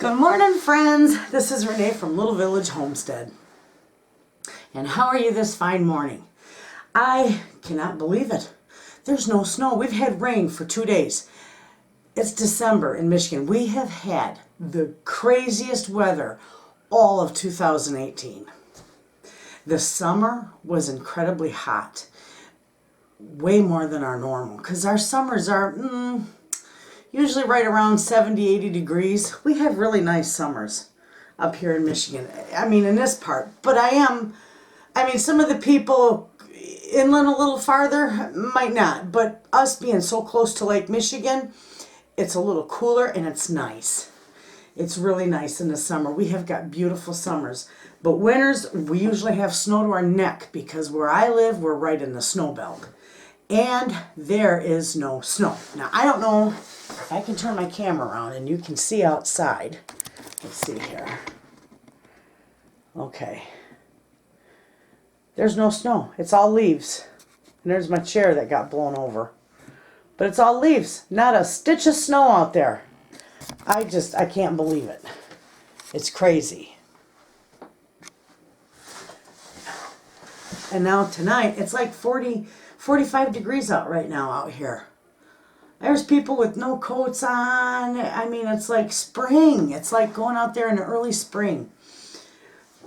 Good morning, friends. This is Renee from Little Village Homestead. And how are you this fine morning? I cannot believe it. There's no snow. We've had rain for 2 days. It's December in Michigan. We have had the craziest weather all of 2018. The summer was incredibly hot. Way more than our normal. Because our summers are usually right around 70, 80 degrees. We have really nice summers up here in Michigan. I mean, in this part. But some of the people inland a little farther might not. But us being so close to Lake Michigan, it's a little cooler and it's nice. It's really nice in the summer. We have got beautiful summers. But winters, we usually have snow to our neck because where I live, we're right in the snow belt. And there is no snow. Now, I don't know if I can turn my camera around and you can see outside. Let's see here. Okay. There's no snow. It's all leaves. And there's my chair that got blown over. But it's all leaves. Not a stitch of snow out there. I can't believe it. It's crazy. And now tonight, it's like 40, 45 degrees out right now out here. There's people with no coats on. I mean, it's like spring. It's like going out there in the early spring.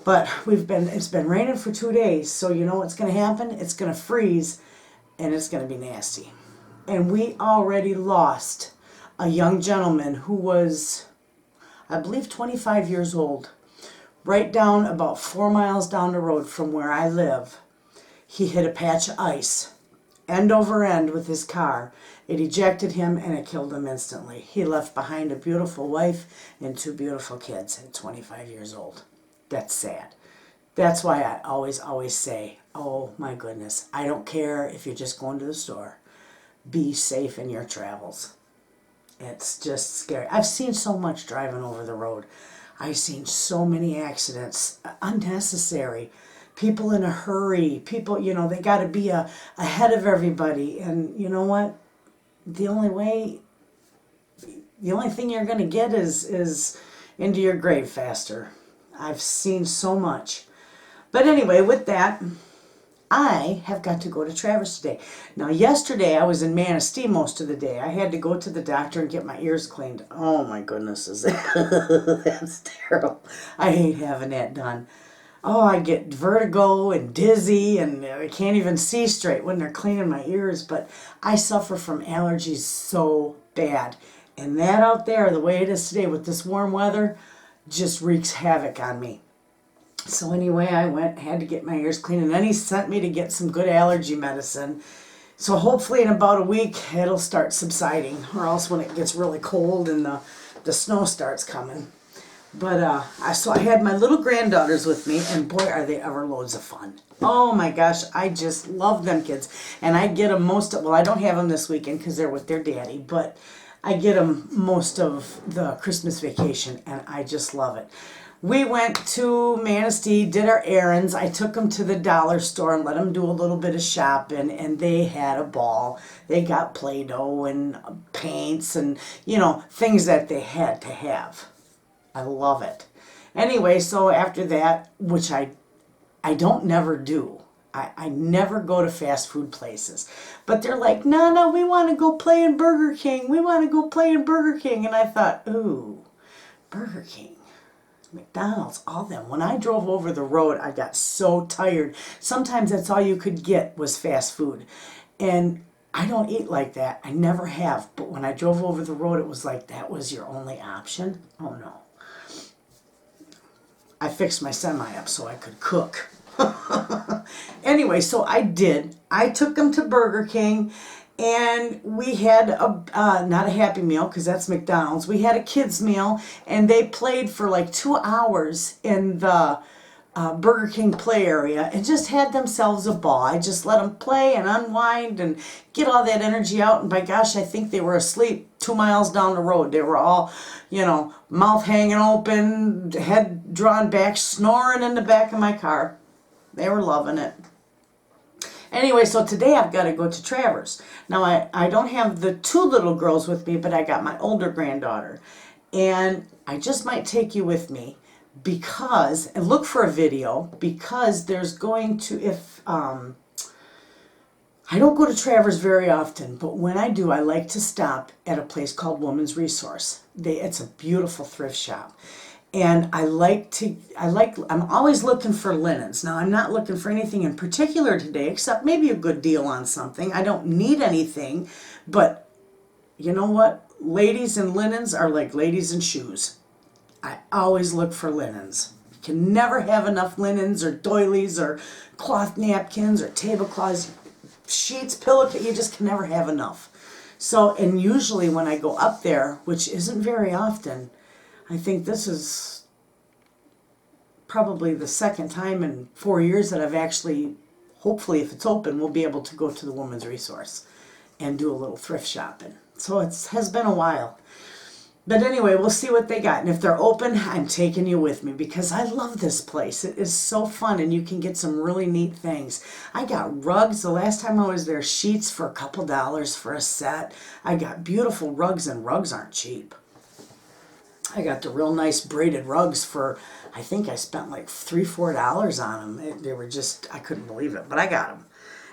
But it's been raining for 2 days, so you know what's going to happen? It's going to freeze, and it's going to be nasty. And we already lost a young gentleman who was, I believe, 25 years old. Right down about 4 miles down the road from where I live, he hit a patch of ice, end over end with his car. It ejected him and it killed him instantly. He left behind a beautiful wife and 2 beautiful kids at 25 years old. That's sad. That's why I always say, oh my goodness, I don't care if you're just going to the store. Be safe in your travels. It's just scary. I've seen so much driving over the road. I've seen so many accidents, unnecessary. People in a hurry. People, they got to be ahead of everybody. And you know what? The only thing you're going to get is into your grave faster. I've seen so much. But anyway, with that, I have got to go to Traverse today. Now, yesterday I was in Manistee most of the day. I had to go to the doctor and get my ears cleaned. Oh my goodness, that's terrible. I hate having that done. Oh, I get vertigo and dizzy and I can't even see straight when they're cleaning my ears. But I suffer from allergies so bad. And that out there, the way it is today with this warm weather, just wreaks havoc on me. So anyway, I had to get my ears cleaned, and then he sent me to get some good allergy medicine. So hopefully in about a week, it'll start subsiding, or else when it gets really cold and the snow starts coming. But I had my little granddaughters with me, and boy, are they ever loads of fun. Oh my gosh, I just love them kids. And I get them I don't have them this weekend because they're with their daddy, but I get them most of the Christmas vacation, and I just love it. We went to Manistee, did our errands. I took them to the dollar store and let them do a little bit of shopping, and they had a ball. They got Play-Doh and paints and, things that they had to have. I love it. Anyway, so after that, which I don't never do. I never go to fast food places. But they're like, no, we want to go play in Burger King. We want to go play in Burger King. And I thought, ooh, Burger King. McDonald's, all them. When I drove over the road, I got so tired. Sometimes that's all you could get was fast food. And I don't eat like that. I never have. But when I drove over the road, it was like that was your only option. Oh, no. I fixed my semi up so I could cook. Anyway, so I did. I took them to Burger King. And we had not a Happy Meal because that's McDonald's. We had a kids meal, and they played for like 2 hours in the Burger King play area and just had themselves a ball. I just let them play and unwind and get all that energy out. And by gosh, I think they were asleep 2 miles down the road. They were all, mouth hanging open, head drawn back, snoring in the back of my car. They were loving it. Anyway, so today I've got to go to Traverse. Now, I don't have the 2 little girls with me, but I got my older granddaughter. And I just might take you with me because, and look for a video, because there's going to, if, I don't go to Travers very often, but when I do, I like to stop at a place called Woman's Resource. It's a beautiful thrift shop. And I'm always looking for linens. Now, I'm not looking for anything in particular today, except maybe a good deal on something. I don't need anything, but you know what? Ladies and linens are like ladies and shoes. I always look for linens. You can never have enough linens or doilies or cloth napkins or tablecloths, sheets, pillowcases. You just can never have enough. So, and usually when I go up there, which isn't very often, I think this is probably the second time in 4 years that I've actually, hopefully if it's open, we'll be able to go to the Woman's Resource and do a little thrift shopping. So it has been a while. But anyway, we'll see what they got. And if they're open, I'm taking you with me because I love this place. It is so fun and you can get some really neat things. I got rugs. The last time I was there, sheets for a couple dollars for a set. I got beautiful rugs, and rugs aren't cheap. I got the real nice braided rugs for, I think I spent like $3-4 on them. They were just, I couldn't believe it, but I got them.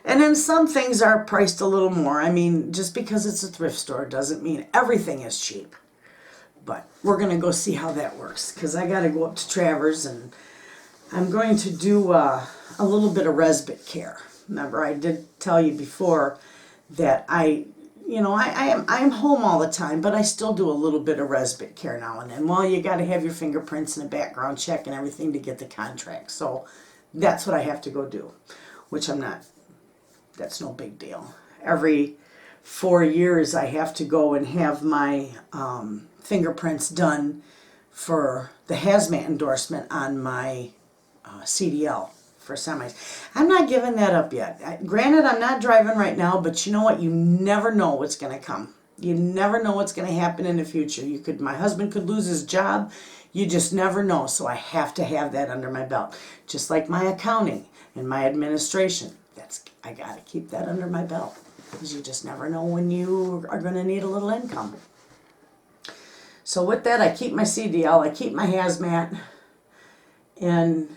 And then some things are priced a little more. I mean, just because it's a thrift store doesn't mean everything is cheap. But we're going to go see how that works because I got to go up to Travers and I'm going to do a little bit of respite care. Remember, I did tell you before that I'm home all the time, but I still do a little bit of respite care now and then. Well, you got to have your fingerprints and a background check and everything to get the contract. So that's what I have to go do, which I'm not, that's no big deal. Every 4 years I have to go and have my fingerprints done for the hazmat endorsement on my CDL for semis. I'm not giving that up yet. Granted, I'm not driving right now, but you know what? You never know what's going to come. You never know what's going to happen in the future. My husband could lose his job. You just never know. So I have to have that under my belt. Just like my accounting and my administration. I got to keep that under my belt because you just never know when you are going to need a little income. So with that, I keep my CDL, I keep my hazmat, and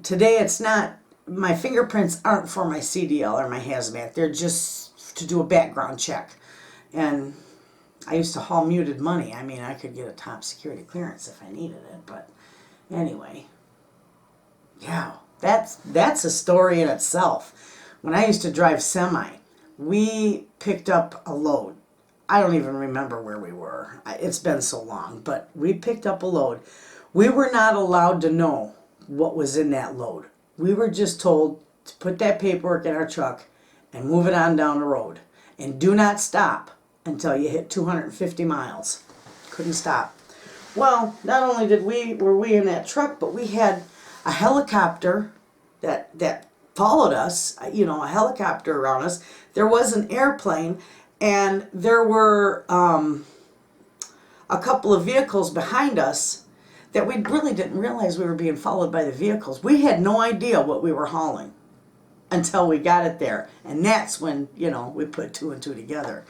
today it's not, my fingerprints aren't for my CDL or my hazmat. They're just to do a background check. And I used to haul muted money. I mean, I could get a top security clearance if I needed it. But anyway, yeah, that's a story in itself. When I used to drive semi, we picked up a load. I don't even remember where we were. It's been so long, but we picked up a load. We were not allowed to know what was in that load. We were just told to put that paperwork in our truck and move it on down the road. And do not stop until you hit 250 miles. Couldn't stop. Well, not only were we in that truck, but we had a helicopter that followed us, a helicopter around us. There was an airplane, and there were a couple of vehicles behind us that we really didn't realize we were being followed by the vehicles. We had no idea what we were hauling until we got it there. And that's when, we put 2 and 2 together.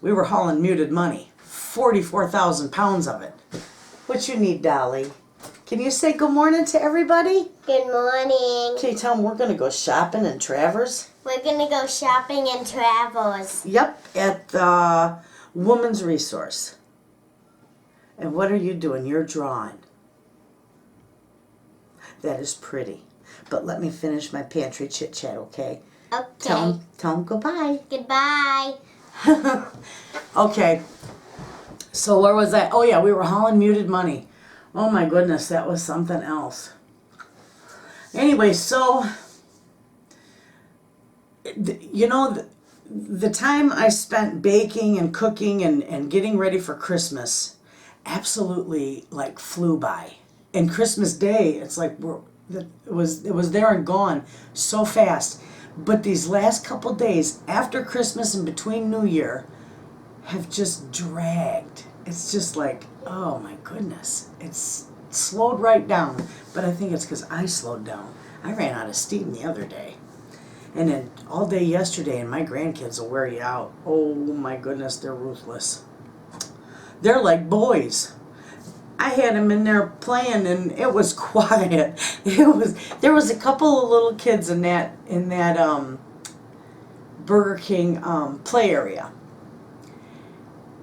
We were hauling muted money, 44,000 pounds of it. What you need, Dolly? Can you say good morning to everybody? Good morning. Can you tell them we're going to go shopping in Travers? We're going to go shopping in Travers. Yep, at the Woman's Resource. And what are you doing? You're drawing. That is pretty. But let me finish my pantry chit-chat, okay? Okay. Tell them goodbye. Goodbye. Okay. So where was I? Oh, yeah, we were hauling muted money. Oh, my goodness, that was something else. Anyway, so, the time I spent baking and cooking and getting ready for Christmas absolutely, flew by. And Christmas Day, it's like it was there and gone so fast. But these last couple days after Christmas and between New Year have just dragged. It's just like, oh my goodness. It's slowed right down. But I think it's because I slowed down. I ran out of steam the other day. And then all day yesterday, and my grandkids will wear you out. Oh my goodness, they're ruthless. They're like boys. I had him in there playing, and it was quiet. There was a couple of little kids in that Burger King play area.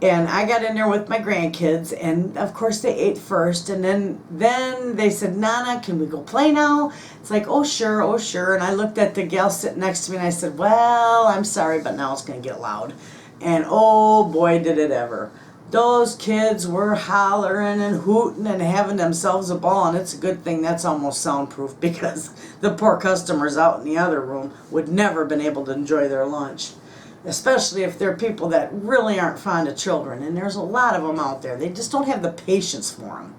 And I got in there with my grandkids, and of course they ate first, and then they said, Nana, can we go play now? It's like, oh sure, oh sure. And I looked at the gal sitting next to me, and I said, well, I'm sorry, but now it's going to get loud. And oh boy, did it ever. Those kids were hollering and hooting and having themselves a ball, and it's a good thing that's almost soundproof, because the poor customers out in the other room would never have been able to enjoy their lunch. Especially if they're people that really aren't fond of children, and there's a lot of them out there. They just don't have the patience for them.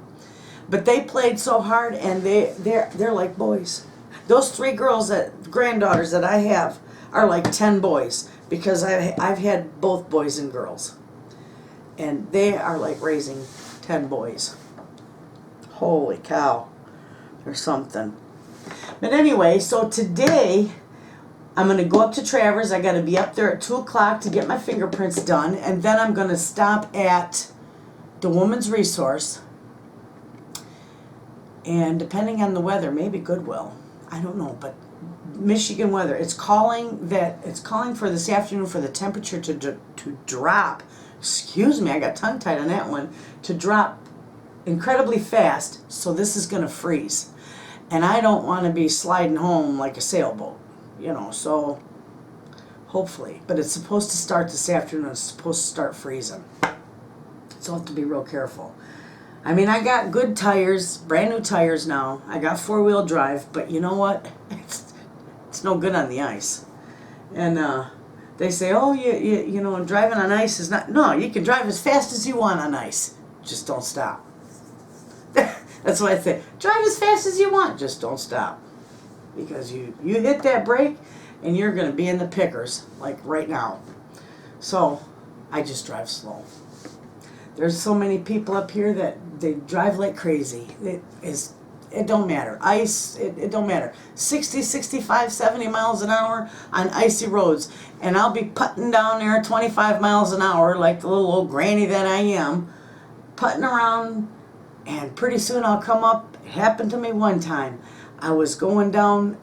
But they played so hard, and they're like boys. Those 3 girls, granddaughters that I have, are like 10 boys, because I've had both boys and girls, and they are like raising 10 boys. Holy cow, there's something. But anyway, so today I'm going to go up to Travers. I got to be up there at 2 o'clock to get my fingerprints done. And then I'm going to stop at the Woman's Resource. And depending on the weather, maybe Goodwill. I don't know, but Michigan weather. It's calling for this afternoon for the temperature to drop. Excuse me, I got tongue tied on that one. To drop incredibly fast. So this is going to freeze. And I don't want to be sliding home like a sailboat. So hopefully. But it's supposed to start this afternoon. It's supposed to start freezing. So I'll have to be real careful. I mean, I got good tires, brand new tires now. I got 4-wheel drive, but you know what? It's no good on the ice. And they say, oh, you know, driving on ice is not... No, you can drive as fast as you want on ice. Just don't stop. That's what I say. Drive as fast as you want. Just don't stop. Because you hit that brake and you're going to be in the pickers, like right now. So I just drive slow. There's so many people up here that they drive like crazy. It don't matter. Ice, it don't matter. 60, 65, 70 miles an hour on icy roads. And I'll be putting down there 25 miles an hour like the little old granny that I am, putting around, and pretty soon I'll come up. It happened to me one time. I was going down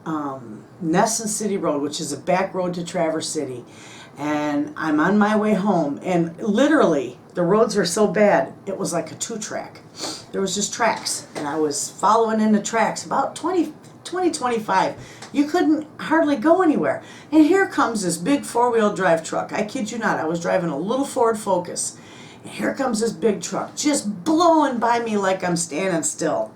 Nesson City Road, which is a back road to Traverse City, and I'm on my way home, and literally the roads were so bad it was like a 2-track. There was just tracks, and I was following in the tracks about 25. You couldn't hardly go anywhere, and here comes this big 4-wheel drive truck. I kid you not, I was driving a little Ford Focus, and here comes this big truck just blowing by me like I'm standing still.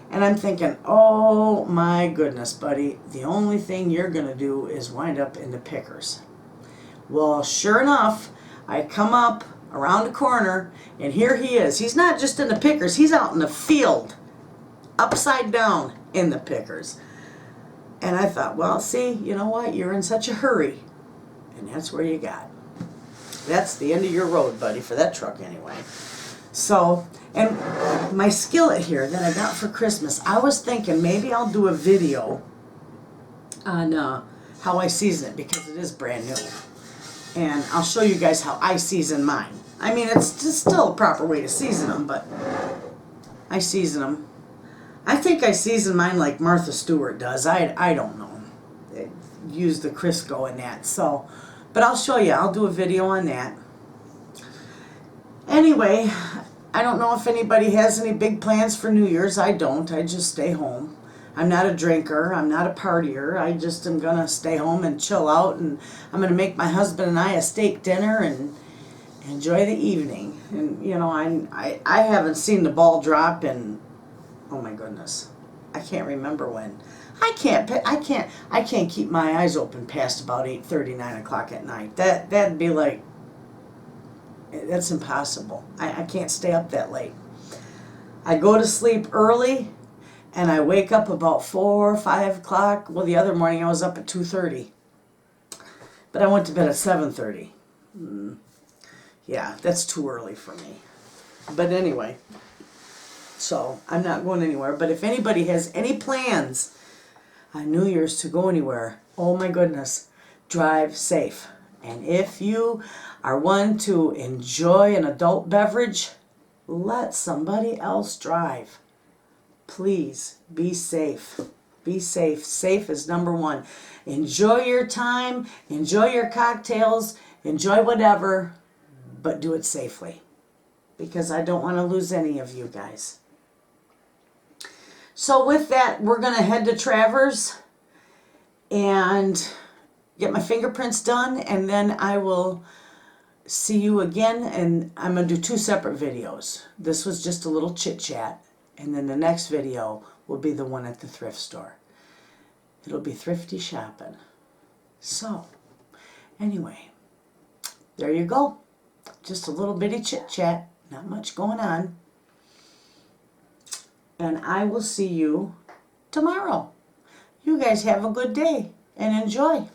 And I'm thinking, oh my goodness, buddy, the only thing you're going to do is wind up in the pickers. Well, sure enough, I come up around the corner, and here he is. He's not just in the pickers, he's out in the field, upside down in the pickers. And I thought, well, see, you know what, you're in such a hurry. And that's where you got. That's the end of your road, buddy, for that truck anyway. So, and my skillet here that I got for Christmas, I was thinking maybe I'll do a video on how I season it, because it is brand new. And I'll show you guys how I season mine. I mean, it's just still a proper way to season them, but I season them. I think I season mine like Martha Stewart does. I don't know. I use the Crisco in that. So, but I'll show you. I'll do a video on that. Anyway, I don't know if anybody has any big plans for New Year's. I don't. I just stay home. I'm not a drinker. I'm not a partier. I just am going to stay home and chill out. And I'm going to make my husband and I a steak dinner and enjoy the evening. And, you know, I haven't seen the ball drop in, oh my goodness, I can't remember when. I can't keep my eyes open past about 8:30, 9 o'clock at night. That'd be like, that's impossible. I can't stay up that late. I go to sleep early, and I wake up about 4 or 5 o'clock. Well, the other morning I was up at 2:30. But I went to bed at 7:30. Yeah, that's too early for me. But anyway, so I'm not going anywhere. But if anybody has any plans on New Year's to go anywhere, oh my goodness, drive safe. And if you are one to enjoy an adult beverage, let somebody else drive. Please be safe. Be safe. Safe is number one. Enjoy your time. Enjoy your cocktails. Enjoy whatever. But do it safely. Because I don't want to lose any of you guys. So with that, we're going to head to Travers and get my fingerprints done. And then I will see you again. And I'm going to do 2 separate videos. This was just a little chit chat. And then the next video will be the one at the thrift store. It'll be thrifty shopping. So, anyway, there you go. Just a little bitty chit chat. Not much going on. And I will see you tomorrow. You guys have a good day and enjoy.